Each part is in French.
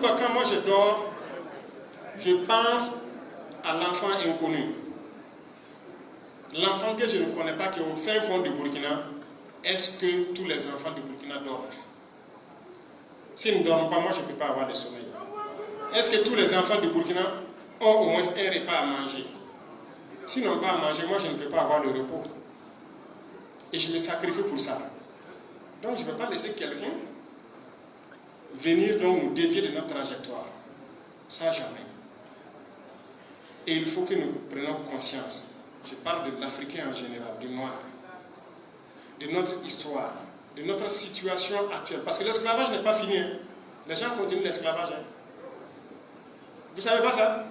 pourquoi quand moi je dors, je pense à l'enfant inconnu. L'enfant que je ne connais pas, qui est au fin fond du Burkina. Est-ce que tous les enfants du Burkina dorment? S'ils ne dorment pas, moi je ne peux pas avoir de sommeil. Est-ce que tous les enfants du Burkina ont au moins un repas à manger? S'ils n'ont pas à manger, moi je ne peux pas avoir de repos. Et je me sacrifie pour ça. Donc je ne vais pas laisser quelqu'un venir donc nous dévier de notre trajectoire. Ça jamais. Et il faut que nous prenions conscience. Je parle de l'Africain en général, du noir, de notre histoire, de notre situation actuelle. Parce que l'esclavage n'est pas fini. Hein. Les gens continuent l'esclavage. Hein. Vous ne savez pas ça?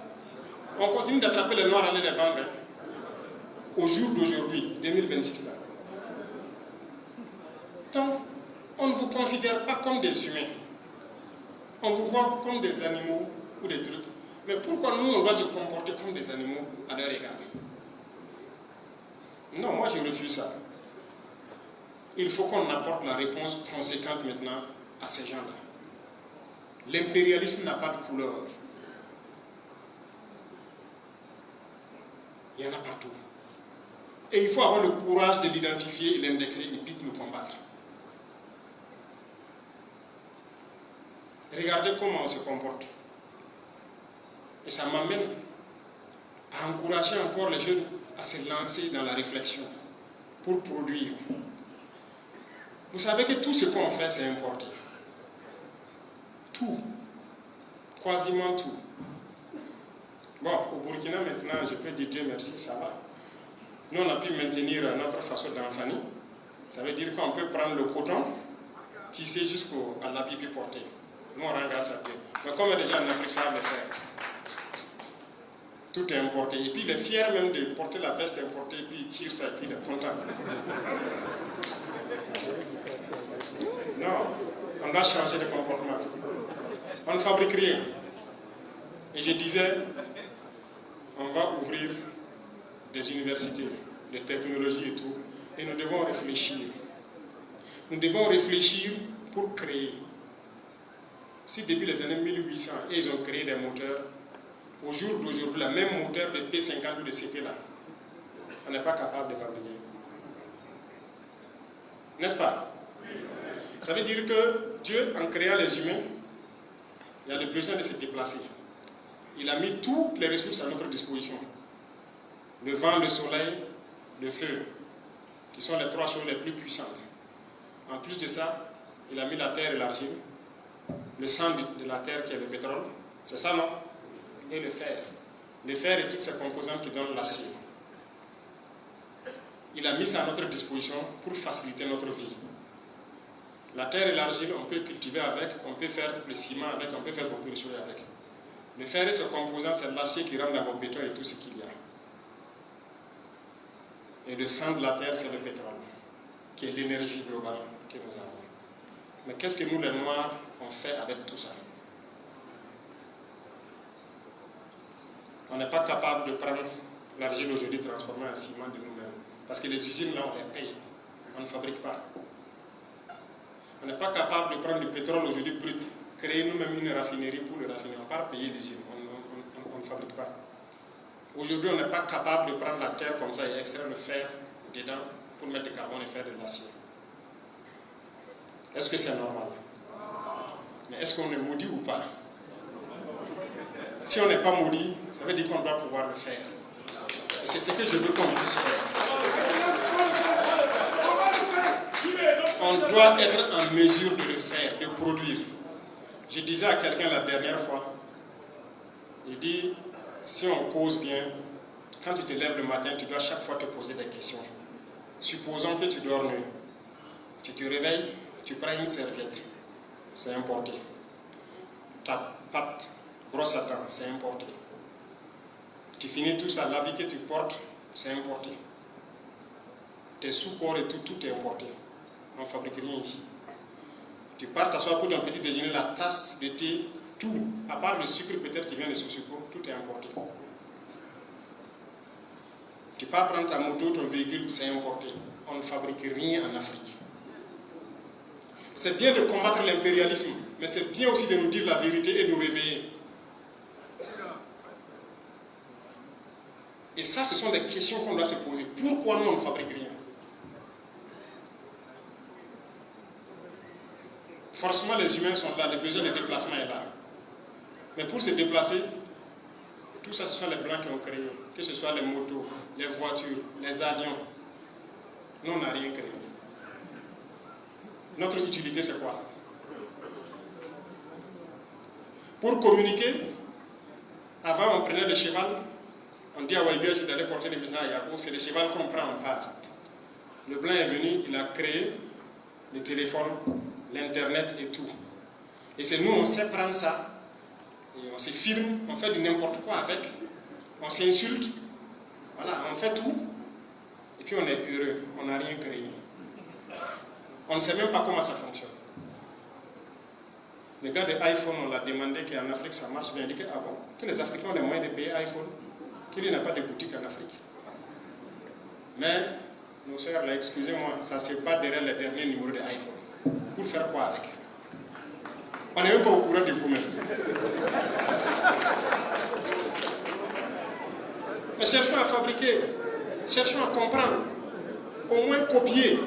On continue d'attraper les noirs et les vendre. Hein. Au jour d'aujourd'hui, 2026 là. Donc, on ne vous considère pas comme des humains. On vous voit comme des animaux ou des trucs. Mais pourquoi nous, on doit se comporter comme des animaux à leur égard? Non, moi je refuse ça. Il faut qu'on apporte la réponse conséquente maintenant à ces gens-là. L'impérialisme n'a pas de couleur. Il y en a partout. Et il faut avoir le courage de l'identifier et l'indexer et puis de le combattre. Regardez comment on se comporte. Et ça m'amène à encourager encore les jeunes à se lancer dans la réflexion pour produire. Vous savez que tout ce qu'on fait, c'est importé. Tout. Quasiment tout. Bon, au Burkina maintenant, je peux dire Dieu merci, ça va. Nous, on a pu maintenir notre façon d'enfanner. Ça veut dire qu'on peut prendre le coton, tisser jusqu'à l'habit puis porter. Nous, on rend grâce à Dieu. Mais comme déjà en Afrique, ça va le faire. Tout est importé. Et puis il est fier même de porter la veste importée, et puis il tire ça, et puis il est content. Non, on doit changer de comportement. On ne fabrique rien. Et je disais, on va ouvrir des universités, des technologies et tout, et nous devons réfléchir. Nous devons réfléchir pour créer. Si depuis les années 1800, ils ont créé des moteurs, au jour d'aujourd'hui, la même moteur de P50 ou de CP là, on n'est pas capable de fabriquer. N'est-ce pas? Ça veut dire que Dieu, en créant les humains, il a le besoin de se déplacer. Il a mis toutes les ressources à notre disposition. Le vent, le soleil, le feu, qui sont les trois choses les plus puissantes. En plus de ça, il a mis la terre et l'argile, le sang de la terre qui est le pétrole, c'est ça non? Et le fer. Le fer et toutes ces composantes qui donnent l'acier. Il a mis ça à notre disposition pour faciliter notre vie. La terre et l'argile, on peut cultiver avec, on peut faire le ciment avec, on peut faire beaucoup de choses avec. Le fer et ce composant, c'est l'acier qui rentre dans vos bétons et tout ce qu'il y a. Et le sang de la terre, c'est le pétrole, qui est l'énergie globale que nous avons. Mais qu'est-ce que nous, les Noirs, on fait avec tout ça? On n'est pas capable de prendre l'argile aujourd'hui transformée en ciment de nous-mêmes. Parce que les usines, là, on les paye. On ne fabrique pas. On n'est pas capable de prendre du pétrole aujourd'hui brut, créer nous-mêmes une raffinerie pour le raffiner. On ne part payer l'usine. On ne fabrique pas. Aujourd'hui, on n'est pas capable de prendre la terre comme ça et extraire le fer dedans pour mettre du carbone et faire de l'acier. Est-ce que c'est normal? Mais est-ce qu'on est maudit ou pas? Si on n'est pas maudit, ça veut dire qu'on doit pouvoir le faire. Et c'est ce que je veux qu'on puisse faire. On doit être en mesure de le faire, de produire. Je disais à quelqu'un la dernière fois, il dit, si on cause bien, quand tu te lèves le matin, tu dois chaque fois te poser des questions. Supposons que tu dors nuit. Tu te réveilles, tu prends une serviette, c'est importé. Ta pâte, brosse à dents, c'est importé. Tu finis tout ça, l'habit que tu portes, c'est importé. Tes sous-corps et tout, tout est importé. On ne fabrique rien ici. Tu pars t'asseoir pour ton petit déjeuner, la tasse de thé, tout, à part le sucre peut-être qui vient de ce sucre, tout est importé. Tu pars prendre ta moto, ton véhicule, c'est importé. On ne fabrique rien en Afrique. C'est bien de combattre l'impérialisme, Mais c'est bien aussi de nous dire la vérité et de nous réveiller. Et ça, ce sont des questions qu'on doit se poser. Pourquoi nous, on ne fabrique rien? Forcément, les humains sont là, le besoin de déplacement est là. Mais pour se déplacer, tout ça, ce sont les Blancs qui ont créé. Que ce soit les motos, les voitures, les avions. Nous, on n'a rien créé. Notre utilité, c'est quoi? Pour communiquer, avant, on prenait le cheval. On dit à Waïbia, c'est d'aller porter des messages à Yako. C'est le cheval qu'on prend en part. Le Blanc est venu, il a créé le téléphone, l'Internet et tout. Et c'est nous, on sait prendre ça. Et on se filme, on fait du n'importe quoi avec. On s'insulte. Voilà, on fait tout. Et puis on est heureux. On n'a rien créé. On ne sait même pas comment ça fonctionne. Le gars de iPhone, on l'a demandé qu'en Afrique ça marche bien. Il dit que, ah bon, que les Africains ont les moyens de payer iPhone, qu'il n'y a pas de boutique en Afrique. Mais, nos sœurs, là, excusez-moi, ça se bat derrière les derniers numéros de iPhone. Pour faire quoi avec? On n'est même pas au courant de vous-même. Mais cherchons à fabriquer, cherchons à comprendre, au moins copier.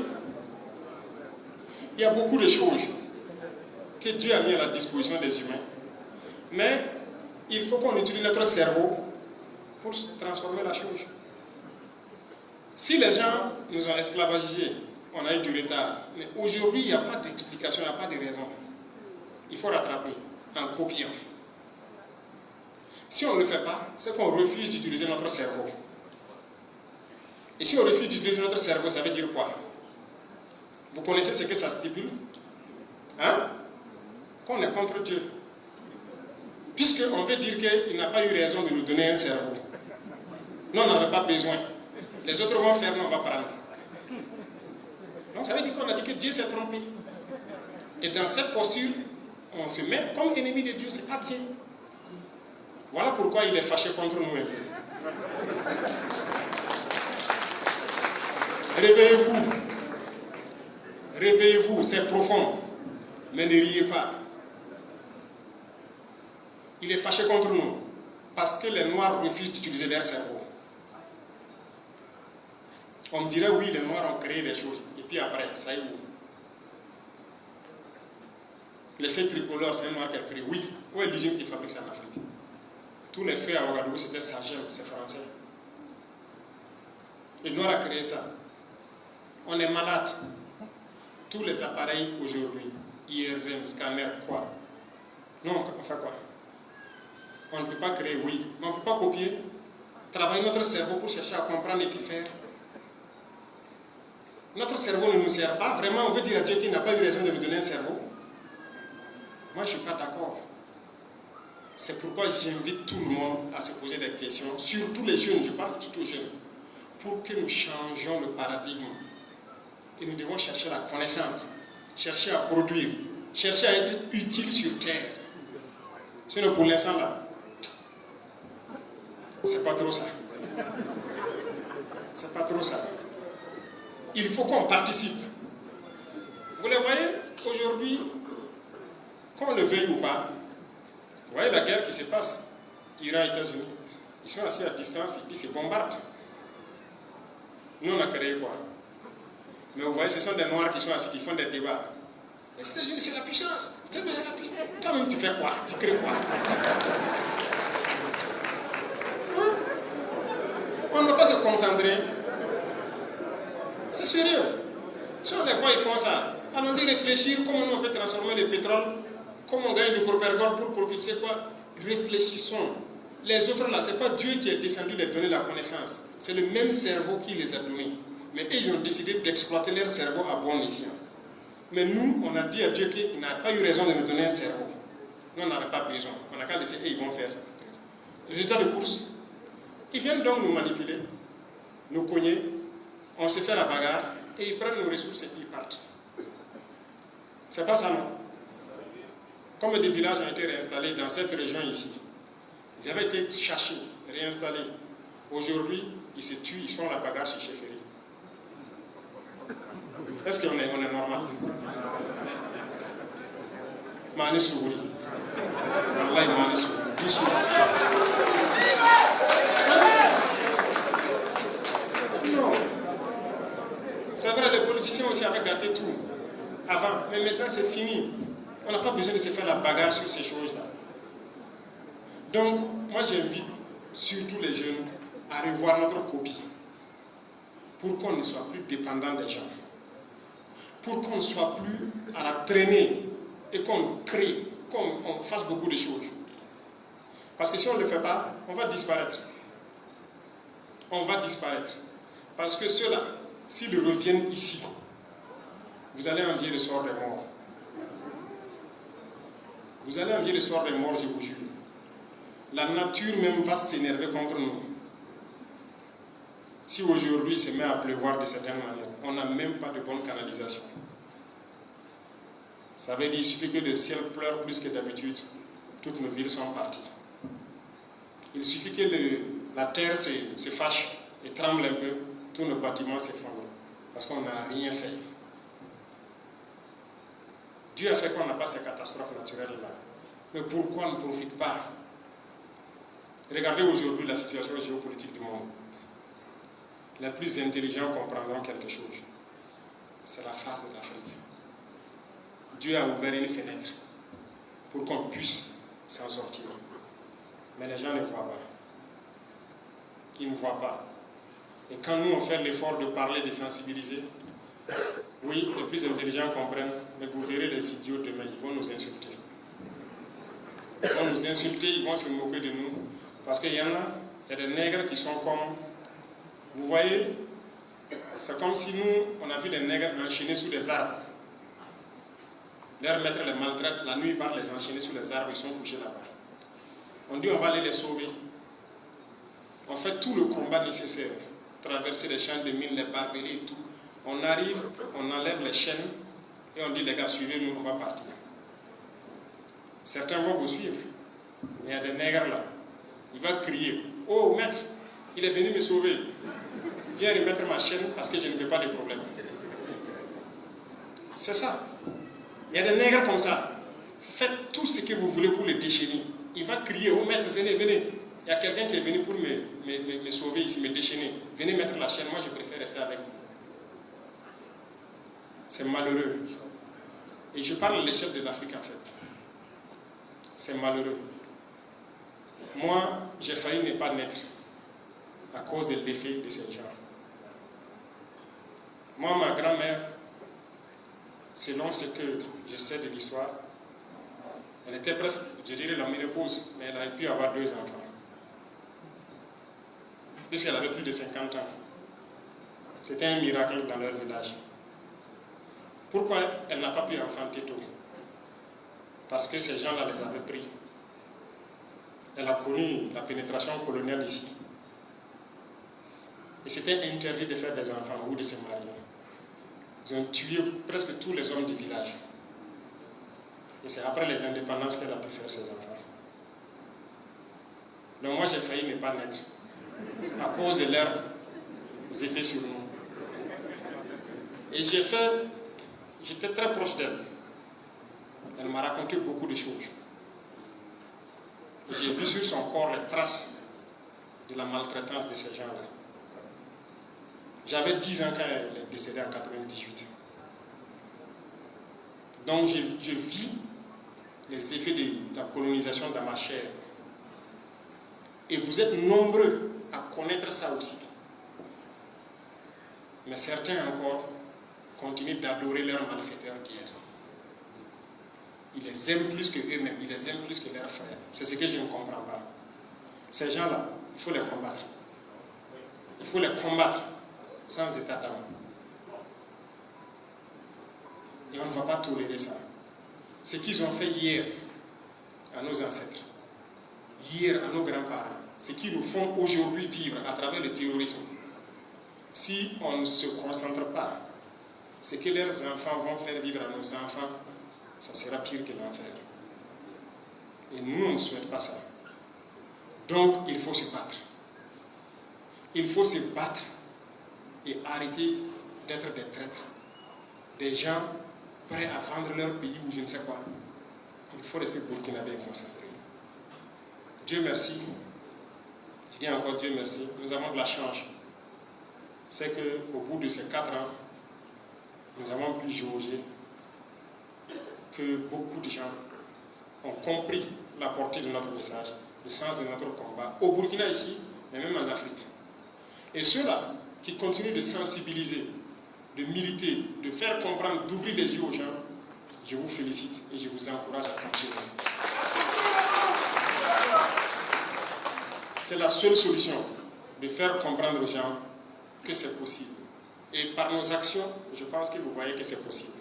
Il y a beaucoup de choses que Dieu a mis à la disposition des humains. Mais il faut qu'on utilise notre cerveau pour transformer la chose. Si les gens nous ont esclavagisés, on a eu du retard. Mais aujourd'hui, il n'y a pas d'explication, il n'y a pas de raison. Il faut rattraper en copiant. Si on ne le fait pas, c'est qu'on refuse d'utiliser notre cerveau. Et si on refuse d'utiliser notre cerveau, ça veut dire quoi? Vous connaissez ce que ça stipule? Hein? Qu'on est contre Dieu. Puisqu'on veut dire qu'il n'a pas eu raison de nous donner un cerveau. Nous, on n'en a pas besoin. Les autres vont faire, nous, on va prendre. Donc ça veut dire qu'on a dit que Dieu s'est trompé. Et dans cette posture, on se met comme ennemi de Dieu, c'est pas bien. Voilà pourquoi il est fâché contre nous un peu. Réveillez-vous. Réveillez-vous, c'est profond. Mais ne riez pas. Il est fâché contre nous parce que les Noirs refusent d'utiliser leur cerveau. On me dirait oui, les Noirs ont créé des choses. Et puis après, ça y est où? L'effet tricolore, c'est un Noir qui a créé. Oui, où est l'usine qui fabrique ça en Afrique? Tous les faits à Ouagadougou, c'était Sagem, c'est français. Le Noir a créé ça. On est malade. Tous les appareils aujourd'hui, IRM, scanner, quoi? Non, on fait quoi? On ne peut pas créer, oui, mais on ne peut pas copier. Travailler notre cerveau pour chercher à comprendre et puis faire. Notre cerveau ne nous sert pas. Vraiment, on veut dire à Dieu qu'il n'a pas eu raison de nous donner un cerveau. Moi, je ne suis pas d'accord. C'est pourquoi j'invite tout le monde à se poser des questions, surtout les jeunes, je parle surtout aux jeunes, pour que nous changions le paradigme. Et nous devons chercher la connaissance, chercher à produire, chercher à être utile sur terre. Sinon, pour l'instant, là, c'est pas trop ça. C'est pas trop ça. Il faut qu'on participe. Vous les voyez, aujourd'hui, qu'on le veuille ou pas, vous voyez la guerre qui se passe, Iran et États-Unis, ils sont assis à distance et puis ils se bombardent. Nous, on a créé quoi? Mais vous voyez, ce sont des Noirs qui sont assis, qui font des débats. Les États-Unis, c'est la puissance. C'est la puissance. Toi-même, tu fais quoi? Tu crées quoi? Hein? On ne va pas se concentrer. C'est sérieux. Si on les voit, ils font ça. Allons-y réfléchir comment on peut transformer le pétrole, comment on gagne du propergol pour propulser quoi? Réfléchissons. Les autres là, ce n'est pas Dieu qui est descendu les donner la connaissance. C'est le même cerveau qui les a donnés. Mais eux, ils ont décidé d'exploiter leur cerveau à bon escient. Mais nous, on a dit à Dieu qu'il n'a pas eu raison de nous donner un cerveau. Nous, on n'avait pas besoin. On n'a qu'à laisser et ils vont faire. Résultat de course. Ils viennent donc nous manipuler, nous cogner, on se fait la bagarre et ils prennent nos ressources et ils partent. C'est pas ça, non? Comme des villages ont été réinstallés dans cette région ici, ils avaient été cherchés, réinstallés. Aujourd'hui, ils se tuent, ils font la bagarre sur Chefferie. Est-ce qu'on est normal? Mani Souri. Wallahi Mani Souri. Doucement. Non. C'est vrai, les politiciens aussi avaient gâté tout avant, mais maintenant c'est fini. On n'a pas besoin de se faire la bagarre sur ces choses-là. Donc, moi j'invite surtout les jeunes à revoir notre copie pour qu'on ne soit plus dépendant des gens, pour qu'on ne soit plus à la traînée et qu'on crée, qu'on fasse beaucoup de choses. Parce que si on ne le fait pas, on va disparaître. On va disparaître. Parce que ceux-là, s'ils reviennent ici, vous allez envier le sort des morts. Vous allez envier le sort des morts, je vous jure. La nature même va s'énerver contre nous. Si aujourd'hui il se met à pleuvoir de certaines manières, on n'a même pas de bonne canalisation. Ça veut dire qu'il suffit que le ciel pleure plus que d'habitude, toutes nos villes sont parties. Il suffit que la terre se fâche et tremble un peu, tous nos bâtiments s'effondrent. Parce qu'on n'a rien fait. Dieu a fait qu'on n'a pas ces catastrophes naturelles-là. Mais pourquoi on ne profite pas? Regardez aujourd'hui la situation géopolitique du monde. Les plus intelligents comprendront quelque chose. C'est la face de l'Afrique. Dieu a ouvert une fenêtre pour qu'on puisse s'en sortir. Mais les gens ne voient pas. Ils ne voient pas. Et quand nous on fait l'effort de parler, de sensibiliser, oui, les plus intelligents comprennent, mais vous verrez les idiots demain, ils vont nous insulter. Ils vont nous insulter, ils vont se moquer de nous. Parce qu'il y en a, il y a des nègres qui sont comme... Vous voyez, c'est comme si nous, on a vu des nègres enchaînés sous des arbres. Leur maître les maltraite, la nuit, ils partent les enchaîner sous les arbres, ils sont couchés là-bas. On dit on va aller les sauver. On fait tout le combat nécessaire. Traverser les champs de mines, les barbelés et tout. On arrive, on enlève les chaînes et on dit les gars, suivez-nous, on va partir. Certains vont vous suivre. Mais il y a des nègres là. Il va crier, oh maître, il est venu me sauver. Viens remettre ma chaîne parce que je ne veux pas de problème. C'est ça. Il y a des nègres comme ça. Faites tout ce que vous voulez pour le déchaîner. Il va crier, oh maître, venez, venez. Il y a quelqu'un qui est venu pour me sauver ici, me déchaîner. Venez mettre la chaîne, moi je préfère rester avec vous. C'est malheureux. Et je parle à l'échelle de l'Afrique en fait. C'est malheureux. Moi, j'ai failli ne pas naître à cause de l'effet de ces gens. Moi, ma grand-mère, selon ce que je sais de l'histoire, elle était presque, je dirais, la ménopause, mais elle a pu avoir 2 enfants. Puisqu'elle avait plus de 50 ans. C'était un miracle dans leur village. Pourquoi elle n'a pas pu enfanter tôt? Parce que ces gens-là les avaient pris. Elle a connu la pénétration coloniale ici. Et c'était interdit de faire des enfants ou de se marier. Ils ont tué presque tous les hommes du village. Et c'est après les indépendances qu'elle a pu faire ses enfants. Donc moi j'ai failli ne pas naître à cause de leurs effets sur nous. Et j'étais très proche d'elle. Elle m'a raconté beaucoup de choses. Et j'ai vu sur son corps les traces de la maltraitance de ces gens-là. J'avais 10 ans quand elle est décédée en 98. Donc je vis les effets de la colonisation dans ma chair. Et vous êtes nombreux à connaître ça aussi. Mais certains encore continuent d'adorer leurs malfaiteurs d'hier. Ils les aiment plus que eux-mêmes, ils les aiment plus que leurs frères. C'est ce que je ne comprends pas. Ces gens-là, il faut les combattre. Il faut les combattre sans état d'âme. Et on ne va pas tolérer ça. Ce qu'ils ont fait hier à nos ancêtres, hier à nos grands-parents, ce qu'ils nous font aujourd'hui vivre à travers le terrorisme, si on ne se concentre pas, ce que leurs enfants vont faire vivre à nos enfants, ça sera pire que l'enfer. Et nous, on ne souhaite pas ça. Donc, il faut se battre. Il faut se battre et arrêter d'être des traîtres. Des gens prêts à vendre leur pays ou je ne sais quoi. il faut rester burkinabé et concentré. Dieu merci, je dis encore Dieu merci, nous avons de la chance. C'est qu'au bout de ces 4 ans, nous avons pu jauger que beaucoup de gens ont compris la portée de notre message, le sens de notre combat, au Burkina ici, mais même en Afrique. Et ceux-là qui continuent de sensibiliser, de militer, de faire comprendre, d'ouvrir les yeux aux gens, je vous félicite et je vous encourage à continuer. C'est la seule solution, de faire comprendre aux gens que c'est possible. Et par nos actions, je pense que vous voyez que c'est possible.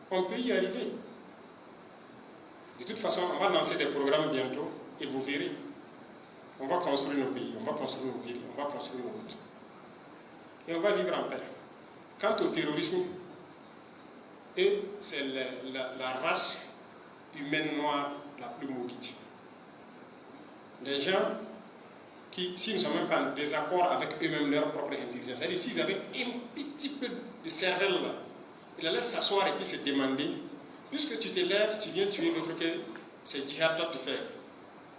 On peut y arriver. De toute façon, on va lancer des programmes bientôt et vous verrez. On va construire nos pays, on va construire nos villes, on va construire nos routes. Et on va vivre en paix. Quant au terrorisme, c'est la race humaine noire la plus maudite. Les gens qui, s'ils ne sont même pas en désaccord avec eux-mêmes, leur propre intelligence, c'est-à-dire s'ils avaient un petit peu de cervelle là, ils la laissent s'asseoir et puis se demander, puisque tu te lèves, tu viens tuer l'autre, que c'est djihad toi de faire.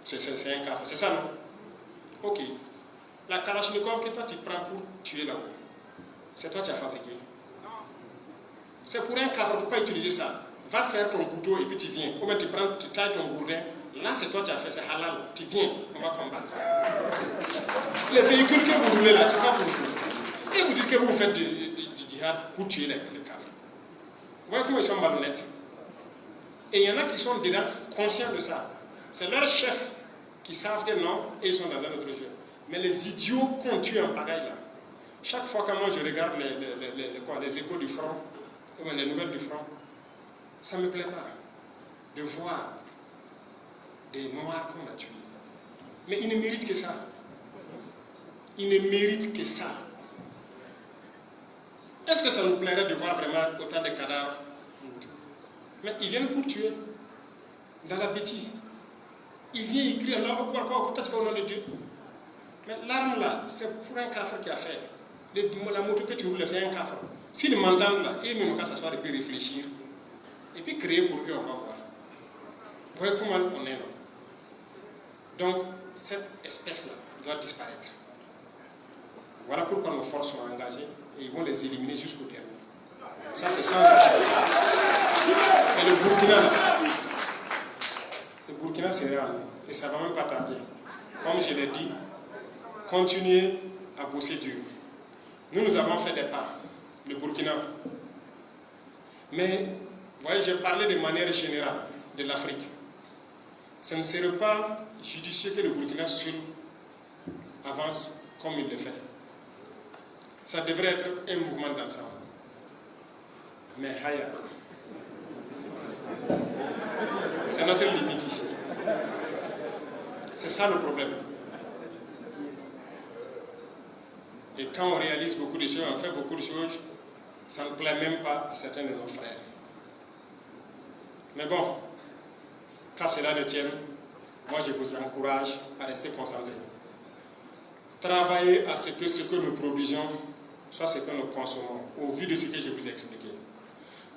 C'est un cas, c'est ça non? Ok. La Kalachnikov que toi tu prends pour tuer là-haut, c'est toi qui as fabriqué. C'est pour un cadre, il ne faut pas utiliser ça. Va faire ton couteau et puis tu viens. Ou bien tu prends, tu tailles ton gourdin. Là, c'est toi qui as fait, c'est halal. Tu viens, on va combattre. Les véhicules que vous roulez là, c'est pas pour vous. Et vous dites que vous faites du djihad pour tuer les cadres. Vous voyez comment ils sont malhonnêtes. Et il y en a qui sont dedans conscients de ça. C'est leurs chefs qui savent que non, et ils sont dans un autre jeu. Mais les idiots qu'on tue en pagaille là, chaque fois que moi je regarde les échos du front, ou les nouvelles du front, ça ne me plaît pas de voir des noirs qu'on a tués. Mais ils ne méritent que ça. Ils ne méritent que ça. Est-ce que ça nous plairait de voir vraiment autant de cadavres? Mais ils viennent pour tuer, dans la bêtise. Ils viennent écrire là, pourquoi tu fais au nom de Dieu? Mais l'arme là, c'est pour un cafre qui a fait. La moto que tu roules, c'est un cafre. Si le mandant là, ils ne qu'à s'asseoir et puis réfléchir, et puis créer pour eux, on va voir. Vous voyez comment on est là. Donc, cette espèce-là doit disparaître. Voilà pourquoi nos forces sont engagées et ils vont les éliminer jusqu'au dernier. Ça, c'est sans arrêt. Mais le Burkina, c'est réel. Et ça ne va même pas tarder. Comme je l'ai dit, continuez à bosser dur. Nous avons fait des pas, le Burkina. Mais, vous voyez, j'ai parlé de manière générale de l'Afrique. Ce ne serait pas judicieux que le Burkina seul avance comme il le fait. Ça devrait être un mouvement d'ensemble. Mais Haya, c'est notre limite ici. C'est ça le problème. Et quand on réalise beaucoup de choses, on fait beaucoup de choses, ça ne plaît même pas à certains de nos frères. Mais bon, quand cela ne tient, moi je vous encourage à rester concentrés. Travaillez à ce que nous produisons soit ce que nous consommons, au vu de ce que je vous ai expliqué.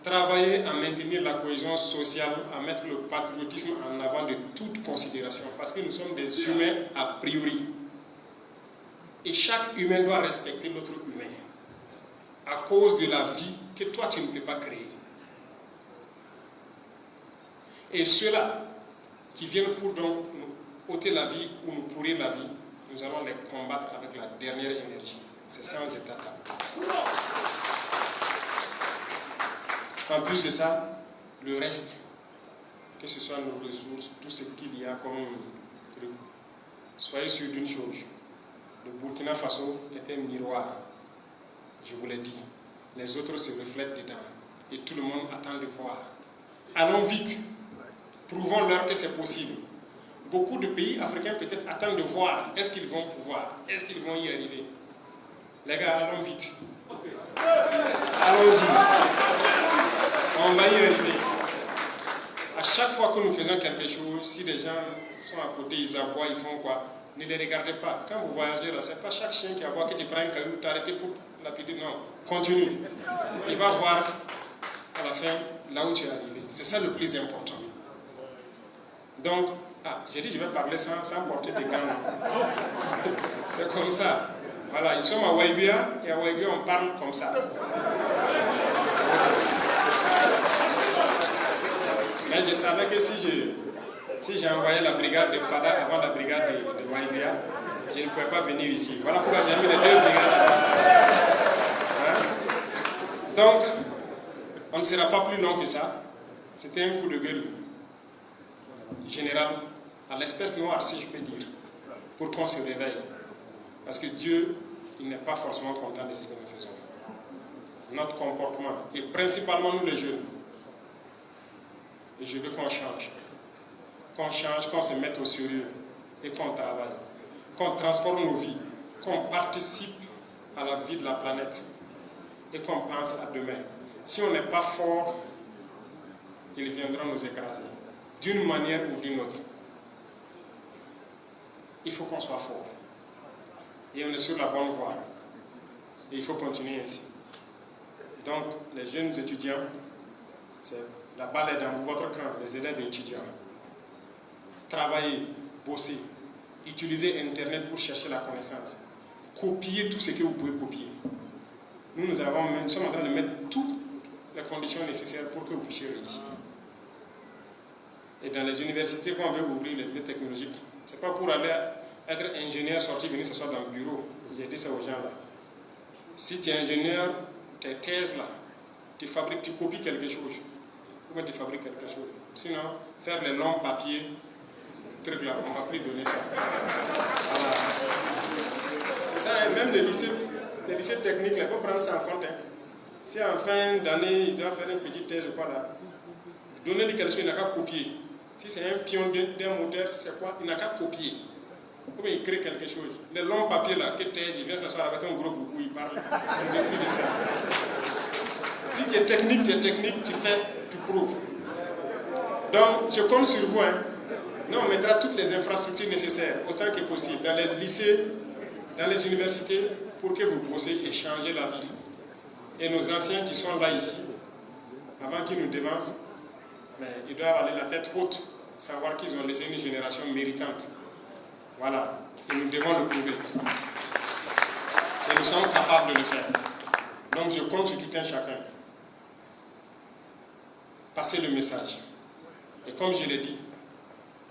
Travaillez à maintenir la cohésion sociale, à mettre le patriotisme en avant de toute considération, parce que nous sommes des humains a priori. Et chaque humain doit respecter l'autre humain, à cause de la vie que toi tu ne peux pas créer. Et ceux-là qui viennent pour donc nous ôter la vie ou nous pourrir la vie, nous allons les combattre avec la dernière énergie. C'est sans état d'âme. En plus de ça, le reste, que ce soit nos ressources, tout ce qu'il y a comme truc, soyez sûrs d'une chose. Le Burkina Faso est un miroir. Je vous l'ai dit. Les autres se reflètent dedans. Et tout le monde attend de voir. Allons vite. Prouvons-leur que c'est possible. Beaucoup de pays africains peut-être attendent de voir. Est-ce qu'ils vont pouvoir? Est-ce qu'ils vont y arriver? Les gars, allons vite. Allons-y. On va y arriver. À chaque fois que nous faisons quelque chose, si les gens sont à côté, ils aboient, ils font quoi? Ne les regardez pas. Quand vous voyagez là, ce n'est pas chaque chien qui aboie que tu prends un caillou, t'arrêtes pour lapider. Non, continue. Il va voir à la fin là où tu es arrivé. C'est ça le plus important. Donc, j'ai dit je vais parler sans porter des gants. C'est comme ça. Voilà, ils sont à Waibia et à Waibia on parle comme ça. Mais je savais que si j'ai envoyé la brigade de Fada avant la brigade de Waibia, je ne pouvais pas venir ici. Voilà pourquoi j'ai mis les 2 brigades. Hein? Donc, on ne sera pas plus long que ça. C'était un coup de gueule général à l'espèce noire, si je peux dire, pour qu'on se réveille. Parce que Dieu, il n'est pas forcément content de ce que nous faisons. Notre comportement, et principalement nous les jeunes, et je veux qu'on change. Qu'on change, qu'on se mette au sérieux et qu'on travaille. Qu'on transforme nos vies, qu'on participe à la vie de la planète et qu'on pense à demain. Si on n'est pas fort, ils viendront nous écraser, d'une manière ou d'une autre. Il faut qu'on soit fort. Et on est sur la bonne voie. Et il faut continuer ainsi. Donc, les jeunes étudiants, la balle est dans votre camp, les élèves et étudiants. Travaillez, bossez, utilisez Internet pour chercher la connaissance. Copiez tout ce que vous pouvez copier. Nous sommes en train de mettre toutes les conditions nécessaires pour que vous puissiez réussir. Et dans les universités, quand on veut ouvrir les filières technologiques, ce n'est pas pour aller être ingénieur, sortir, venir s'asseoir dans le bureau. J'ai dit ça aux gens là. Si tu es ingénieur, tes thèses là, tu fabriques, tu copies quelque chose. Ou bien tu fabriques quelque chose. Sinon, faire les longs papiers, trucs là, on ne va plus donner ça. Voilà. C'est ça, même les lycées techniques, il faut prendre ça en compte. Hein. Si en fin d'année, il doit faire une petite thèse ou quoi là, donnez-lui quelque chose, il n'a qu'à copier. Si c'est un pion d'un moteur, si c'est quoi, il n'a qu'à copier. Ou bien il crée quelque chose. Les longs papiers là, que thèse, il vient s'asseoir avec un gros boubou, il parle. On ne veut plus de ça. Si tu es technique, tu fais, tu prouves. Donc, je compte sur vous. Hein. Nous, on mettra toutes les infrastructures nécessaires, autant que possible, dans les lycées, dans les universités, pour que vous bossez et changez la vie. Et nos anciens qui sont là ici, avant qu'ils nous dévancent, mais ils doivent aller la tête haute, savoir qu'ils ont laissé une génération méritante. Voilà, et nous devons le prouver. Et nous sommes capables de le faire. Donc je compte sur tout un chacun. Passez le message. Et comme je l'ai dit,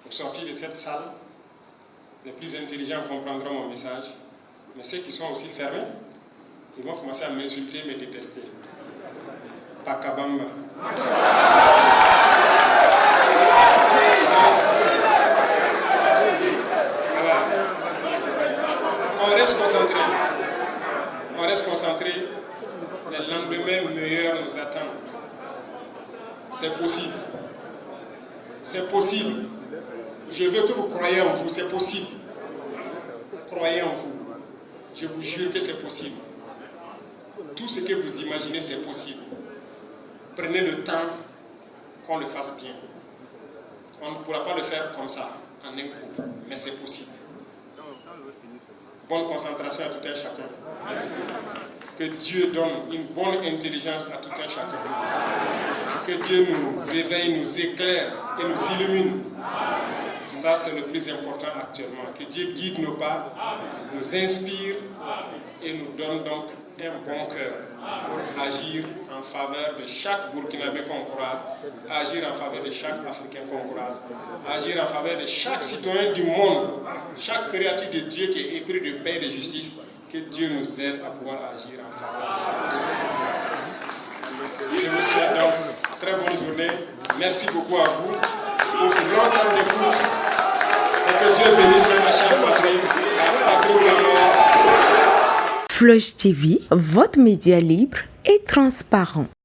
au sortir de cette salle, les plus intelligents comprendront mon message, mais ceux qui sont aussi fermés, ils vont commencer à m'insulter, me détester. Pakabamba. Voilà. On reste concentré. On reste concentré. Les lendemains meilleurs nous attendent. C'est possible. C'est possible. Je veux que vous croyez en vous. C'est possible. Croyez en vous. Je vous jure que c'est possible. Tout ce que vous imaginez, c'est possible. Prenez le temps qu'on le fasse bien. On ne pourra pas le faire comme ça, en un coup, mais c'est possible. Bonne concentration à tout un chacun. Que Dieu donne une bonne intelligence à tout un chacun. Que Dieu nous éveille, nous éclaire et nous illumine. Ça, c'est le plus important actuellement. Que Dieu guide nos pas, nous inspire et nous donne donc un bon cœur pour agir en faveur de chaque Burkinabé qu'on croise, agir en faveur de chaque Africain qu'on croise, agir en faveur de chaque citoyen du monde, chaque créature de Dieu qui est épris de paix et de justice. Que Dieu nous aide à pouvoir agir en faveur de sa personne. Je vous souhaite donc une très bonne journée. Merci beaucoup à vous pour ce long temps d'écoute. Et que Dieu bénisse même à chaque patrie, la patrie ou la mort. Floche TV, votre média libre et transparent.